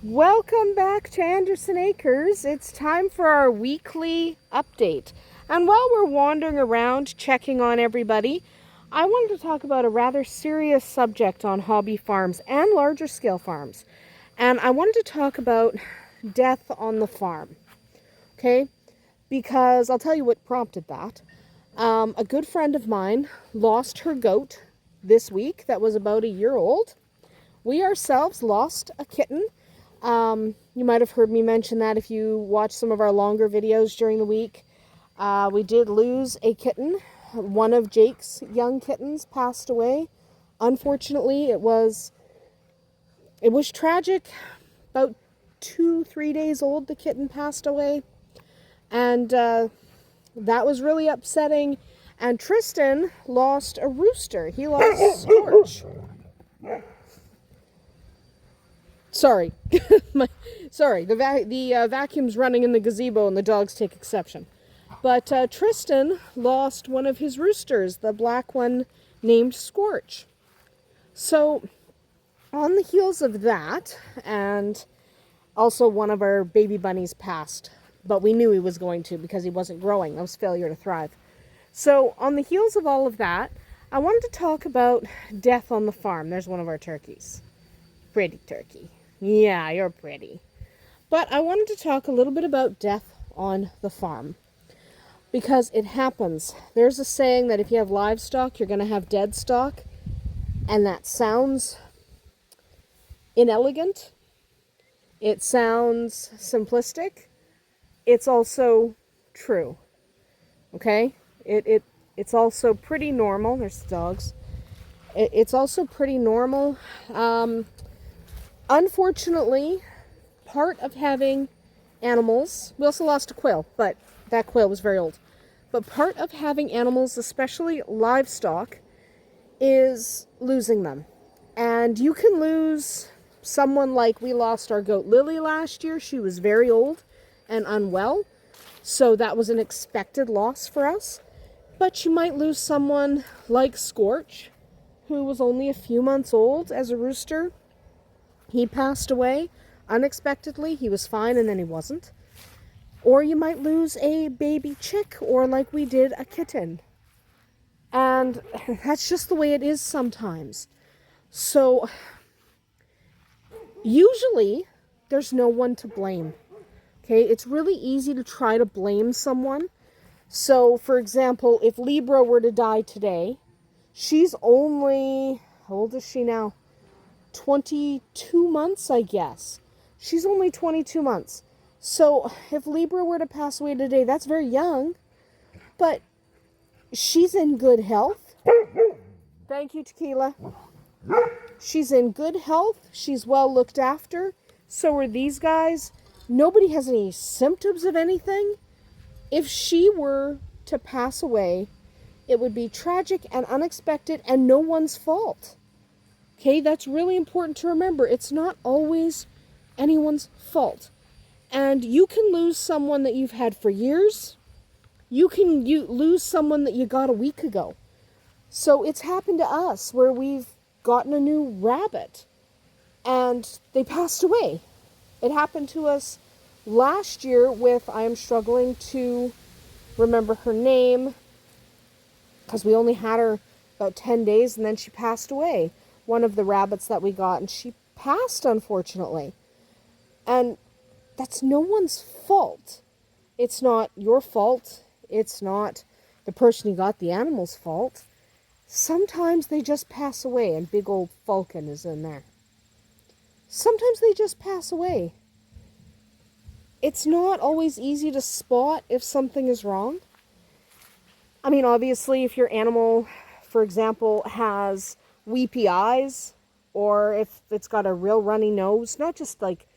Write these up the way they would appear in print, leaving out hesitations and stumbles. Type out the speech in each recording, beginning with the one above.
Welcome back to Andersen Acres. It's time for our weekly update. And while we're wandering around checking on everybody, I wanted to talk about a rather serious subject on hobby farms and larger scale farms. And I wanted to talk about death on the farm. Okay? Because I'll tell you what prompted that. A good friend of mine lost her goat this week that was about a year old. We ourselves lost a kitten. You might have heard me mention that if you watch some of our longer videos during the week. We did lose a kitten. One of Jake's young kittens passed away. Unfortunately, it was tragic. About 2-3 days old, the kitten passed away. And that was really upsetting. And Tristan lost a rooster. He lost Scorch. Sorry. The vacuum's running in the gazebo and the dogs take exception. But Tristan lost one of his roosters, the black one named Scorch. So, on the heels of that, and also one of our baby bunnies passed, but we knew he was going to because he wasn't growing. That was failure to thrive. So, on the heels of all of that, I wanted to talk about death on the farm. There's one of our turkeys. Pretty turkey. Yeah, you're pretty. But I wanted to talk a little bit about death on the farm. Because it happens. There's a saying that if you have livestock, you're going to have deadstock. And that sounds inelegant. It sounds simplistic. It's also true. Okay? It's also pretty normal. There's the dogs. It's also pretty normal. Unfortunately, part of having animals, we also lost a quail, but that quail was very old. But part of having animals, especially livestock, is losing them. And you can lose someone like we lost our goat Lily last year. She was very old and unwell. So that was an expected loss for us. But you might lose someone like Scorch, who was only a few months old as a rooster. He passed away unexpectedly. He was fine and then he wasn't. Or you might lose a baby chick, or like we did, a kitten. And that's just the way it is sometimes. So usually there's no one to blame. Okay, it's really easy to try to blame someone. So for example, if Libra were to die today, she's only, how old is she now? 22 months, I guess. She's only 22 months. So if Libra were to pass away today, that's very young, but she's in good health. Thank you, Tequila. She's in good health. She's well looked after. So are these guys. Nobody has any symptoms of anything. If she were to pass away, it would be tragic and unexpected and no one's fault. Okay, that's really important to remember. It's not always anyone's fault. And you can lose someone that you've had for years. You lose someone that you got a week ago. So it's happened to us where we've gotten a new rabbit and they passed away. It happened to us last year with, I am struggling to remember her name because we only had her about 10 days and then she passed away. One of the rabbits that we got, and she passed, unfortunately. And that's no one's fault. It's not your fault. It's not the person who got the animal's fault. Sometimes they just pass away, and big old Falcon is in there. Sometimes they just pass away. It's not always easy to spot if something is wrong. I mean, obviously, if your animal, for example, has weepy eyes, or if it's got a real runny nose, not just like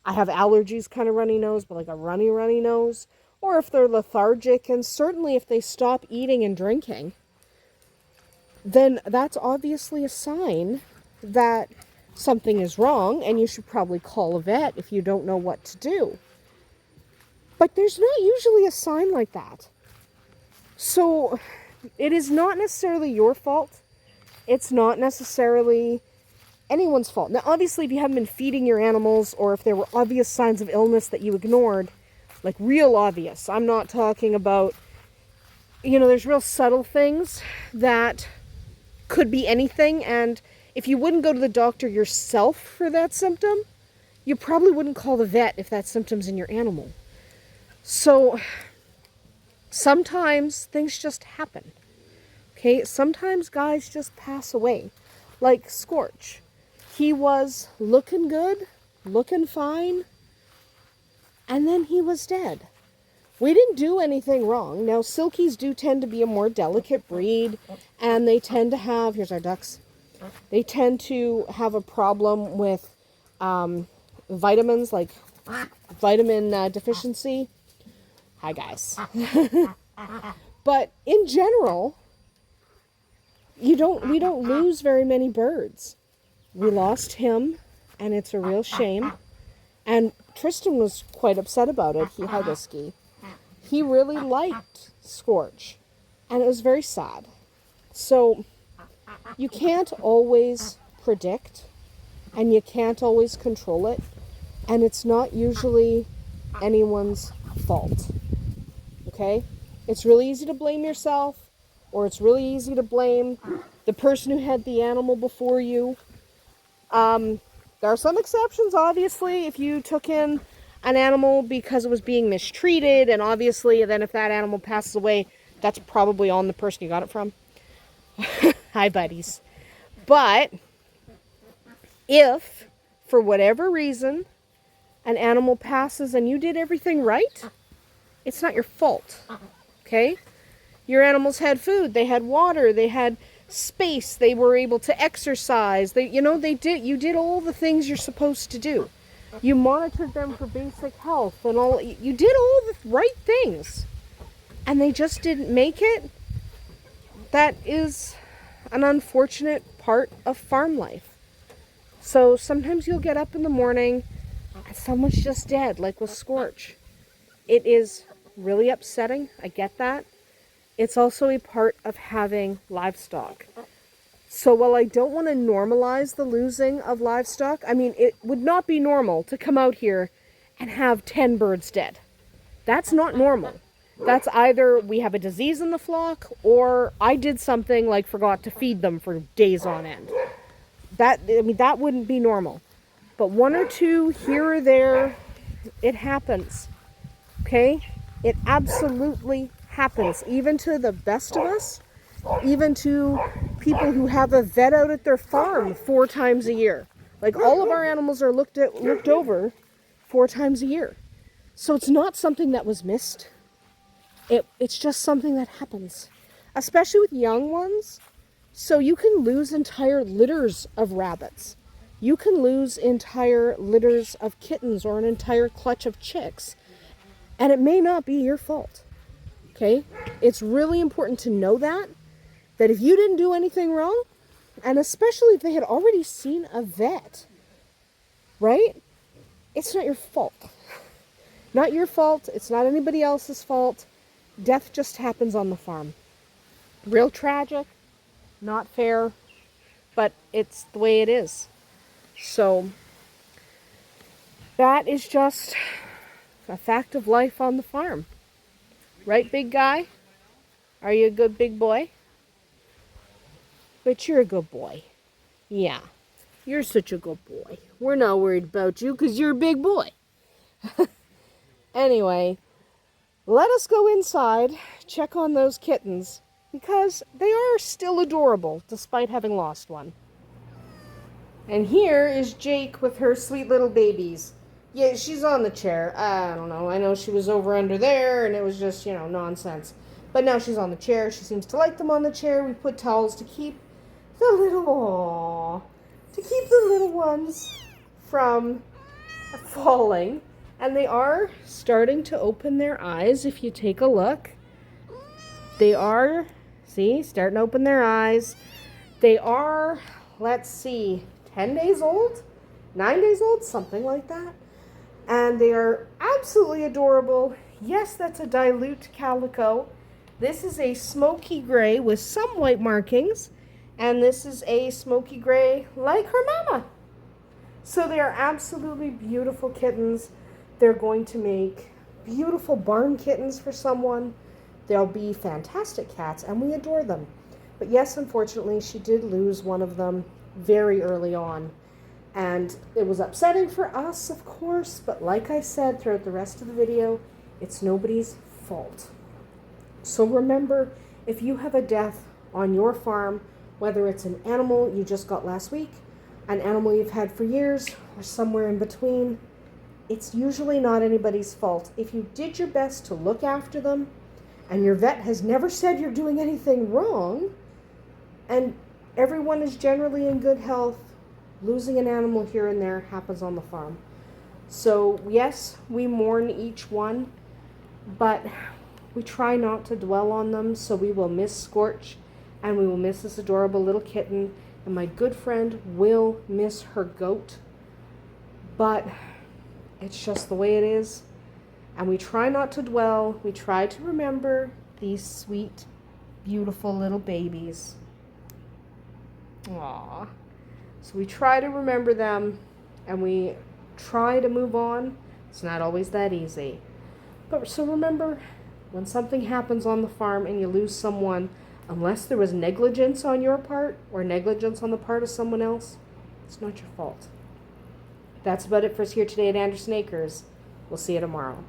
I have allergies kind of runny nose, but like a runny nose, or if they're lethargic, and certainly if they stop eating and drinking, then that's obviously a sign that something is wrong, and you should probably call a vet if you don't know what to do. But there's not usually a sign like that. So it is not necessarily your fault. It's not necessarily anyone's fault. Now, obviously, if you haven't been feeding your animals, or if there were obvious signs of illness that you ignored, like real obvious. I'm not talking about, there's real subtle things that could be anything, and if you wouldn't go to the doctor yourself for that symptom, you probably wouldn't call the vet if that symptom's in your animal. So sometimes things just happen. Okay, sometimes guys just pass away. Like Scorch. He was looking good, looking fine, and then he was dead. We didn't do anything wrong. Now, Silkies do tend to be a more delicate breed, and they tend to have, here's our ducks, they tend to have a problem with vitamins, like vitamin deficiency. Hi, guys. But in general, we don't lose very many birds. We lost him, and it's a real shame. And Tristan was quite upset about it. Hi, Whiskey. He really liked Scorch, and it was very sad. So you can't always predict, and you can't always control it, and it's not usually anyone's fault. Okay? It's really easy to blame yourself, or it's really easy to blame the person who had the animal before you. There are some exceptions, obviously, if you took in an animal because it was being mistreated, and obviously then if that animal passes away, that's probably on the person you got it from. Hi, buddies. But if, for whatever reason, an animal passes and you did everything right, it's not your fault. Okay? Your animals had food, they had water, they had space, they were able to exercise, you did all the things you're supposed to do. You monitored them for basic health and all, you did all the right things, and they just didn't make it. That is an unfortunate part of farm life. So sometimes you'll get up in the morning and someone's just dead, like with Scorch. It is really upsetting, I get that. It's also a part of having livestock. So while I don't want to normalize the losing of livestock, I mean, it would not be normal to come out here and have 10 birds dead. That's not normal. That's either we have a disease in the flock, or I did something like forgot to feed them for days on end. That wouldn't be normal. But one or two here or there, it happens. Okay? It absolutely happens, even to the best of us, even to people who have a vet out at their farm 4 times a year. Like, all of our animals are looked over 4 times a year. So it's not something that was missed. It's just something that happens, especially with young ones. So you can lose entire litters of rabbits. You can lose entire litters of kittens or an entire clutch of chicks, and it may not be your fault. Okay? It's really important to know that if you didn't do anything wrong, and especially if they had already seen a vet, right? It's not your fault. Not your fault. It's not anybody else's fault. Death just happens on the farm. Real tragic, not fair, but it's the way it is. So that is just a fact of life on the farm. Right, big guy? Are you a good big boy? But you're a good boy. Yeah, you're such a good boy. We're not worried about you because you're a big boy. Anyway, let us go inside, check on those kittens, because they are still adorable despite having lost one. And here is Jake with her sweet little babies. Yeah, she's on the chair. I don't know. I know she was over under there, and it was just, nonsense. But now she's on the chair. She seems to like them on the chair. We put towels to keep the little ones from falling. And they are starting to open their eyes, if you take a look. They are, starting to open their eyes. They are, 10 days old? 9 days old? Something like that. And they are absolutely adorable. Yes, that's a dilute calico. This is a smoky gray with some white markings. And this is a smoky gray like her mama. So they are absolutely beautiful kittens. They're going to make beautiful barn kittens for someone. They'll be fantastic cats, and we adore them. But yes, unfortunately, she did lose one of them very early on. And it was upsetting for us, of course, but like I said throughout the rest of the video, it's nobody's fault. So remember, if you have a death on your farm, whether it's an animal you just got last week, an animal you've had for years, or somewhere in between, it's usually not anybody's fault. If you did your best to look after them, and your vet has never said you're doing anything wrong, and everyone is generally in good health, losing an animal here and there happens on the farm. So yes, we mourn each one, but we try not to dwell on them. So we will miss Scorch, and we will miss this adorable little kitten, and my good friend will miss her goat. But it's just the way it is, and we try not to dwell. We try to remember these sweet, beautiful little babies. Aww. So we try to remember them, and we try to move on. It's not always that easy. But so remember, when something happens on the farm and you lose someone, unless there was negligence on your part or negligence on the part of someone else, it's not your fault. That's about it for us here today at Andersen Acres. We'll see you tomorrow.